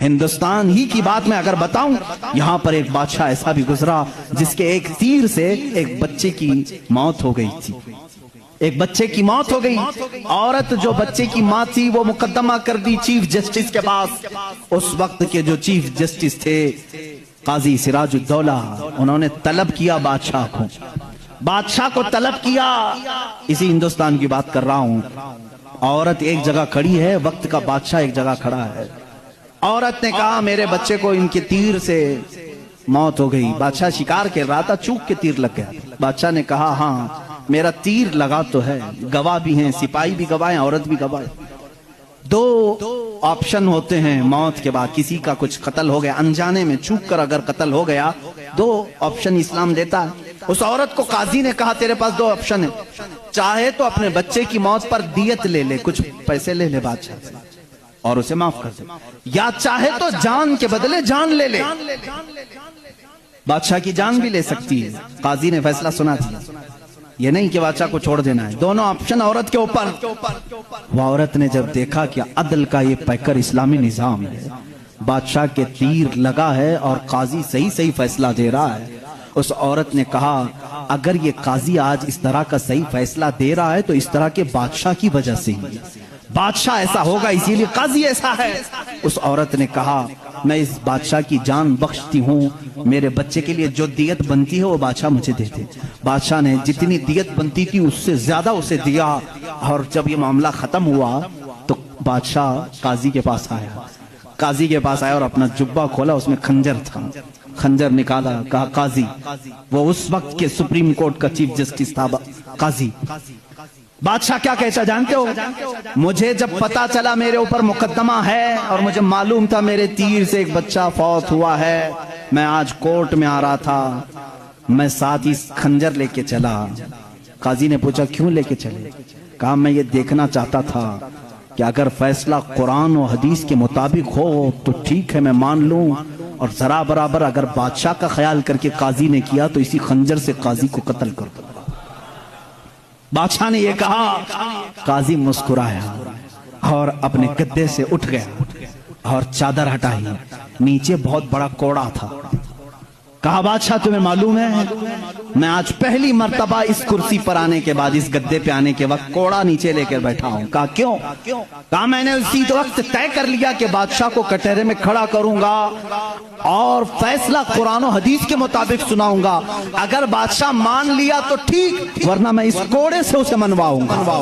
ہندوستان ہی کی بات میں اگر بتاؤں، یہاں پر ایک بادشاہ ایسا بھی گزرا جس کے ایک تیر سے ایک بچے کی موت ہو گئی تھی، ایک بچے کی موت ہو گئی۔ عورت جو بچے کی ماں تھی وہ مقدمہ کر دی چیف جسٹس کے پاس۔ اس وقت کے جو چیف جسٹس تھے قاضی سراج الدولہ، انہوں نے طلب کیا بادشاہ کو طلب کیا، اسی ہندوستان کی بات کر رہا ہوں۔ عورت ایک جگہ کھڑی ہے، وقت کا بادشاہ ایک جگہ کھڑا ہے۔ عورت نے کہا میرے بچے کو ان کے تیر سے موت ہو گئی۔ بادشاہ شکار کر رہا تھا، چوک کے تیر لگ گیا۔ بادشاہ نے کہا ہاں میرا تیر لگا تو ہے، گواہ بھی ہیں، سپاہی بھی گواہ ہیں، عورت بھی گواہ ہے۔ دو آپشن ہوتے ہیں موت کے بعد، کسی کا کچھ قتل ہو گیا انجانے میں، چوک کر اگر قتل ہو گیا، دو آپشن اسلام دیتا ہے۔ اس عورت کو قاضی نے کہا تیرے پاس دو آپشن ہیں، چاہے تو اپنے بچے کی موت پر دیت لے لے، کچھ پیسے لے لے بادشاہ سے اور اسے معاف کر دے، یا چاہے تو جان کے بدلے جان لے لے، بادشاہ کی جان بھی لے سکتی ہے۔ قاضی نے فیصلہ سنا دیا، یہ نہیں کہ بادشاہ کو چھوڑ دینا ہے، دونوں آپشن عورت کے اوپر۔ وہ عورت نے جب دیکھا کہ عدل کا یہ پیکر اسلامی نظام ہے، بادشاہ کے تیر لگا ہے اور قاضی صحیح فیصلہ دے رہا ہے، اس عورت نے کہا اگر یہ قاضی آج اس طرح کا صحیح فیصلہ دے رہا ہے تو اس طرح کے بادشاہ کی وجہ سے ہی، بادشاہ ایسا ہوگا اسی لیے قاضی ایسا ہے۔ اس عورت نے کہا میں اس بادشاہ کی جان بخشتی ہوں، میرے بچے کے لیے جو دیت بنتی ہے وہ بادشاہ مجھے دے دے۔ بادشاہ نے جتنی دیت بنتی تھی اس سے زیادہ اسے دیا، اور جب یہ معاملہ ختم ہوا تو بادشاہ قاضی کے پاس آیا اور اپنا جبہ کھولا، اس میں خنجر تھا، خنجر نکالا، کہا قاضی، وہ اس وقت کے سپریم کورٹ کا چیف جسٹس تھا، قاضی بادشاہ کیا کہتا جانتے ہو؟ مجھے جب پتا چلا میرے اوپر مقدمہ ہے اور مجھے معلوم تھا میرے تیر سے ایک بچہ فوت ہوا ہے، میں آج کورٹ میں آ رہا تھا، میں ساتھ ہی خنجر لے کے چلا۔ قاضی نے پوچھا کیوں لے کے چلے؟ کہا میں یہ دیکھنا چاہتا تھا کہ اگر فیصلہ قرآن و حدیث کے مطابق ہو تو ٹھیک ہے میں مان لوں، اور ذرا برابر اگر بادشاہ کا خیال کر کے قاضی نے کیا تو اسی خنجر سے قاضی کو قتل کر دو۔ بادشاہ نے یہ کہا، قاضی مسکرایا اور اپنے گدے سے اٹھ گیا اور چادر ہٹائی، نیچے بہت بڑا کوڑا تھا۔ کہا بادشاہ تمہیں معلوم ہے میں آج پہلی مرتبہ اس کرسی پر آنے کے بعد، اس گدے پہ آنے کے وقت کوڑا نیچے لے کر بیٹھا ہوں۔ کہا کیوں؟ کہا میں نے اسی وقت طے کر لیا کہ بادشاہ کو کٹہرے میں کھڑا کروں گا اور فیصلہ قرآن و حدیث کے مطابق سناؤں گا، اگر بادشاہ مان لیا تو ٹھیک، ورنہ میں اس کوڑے سے اسے منواؤں گا۔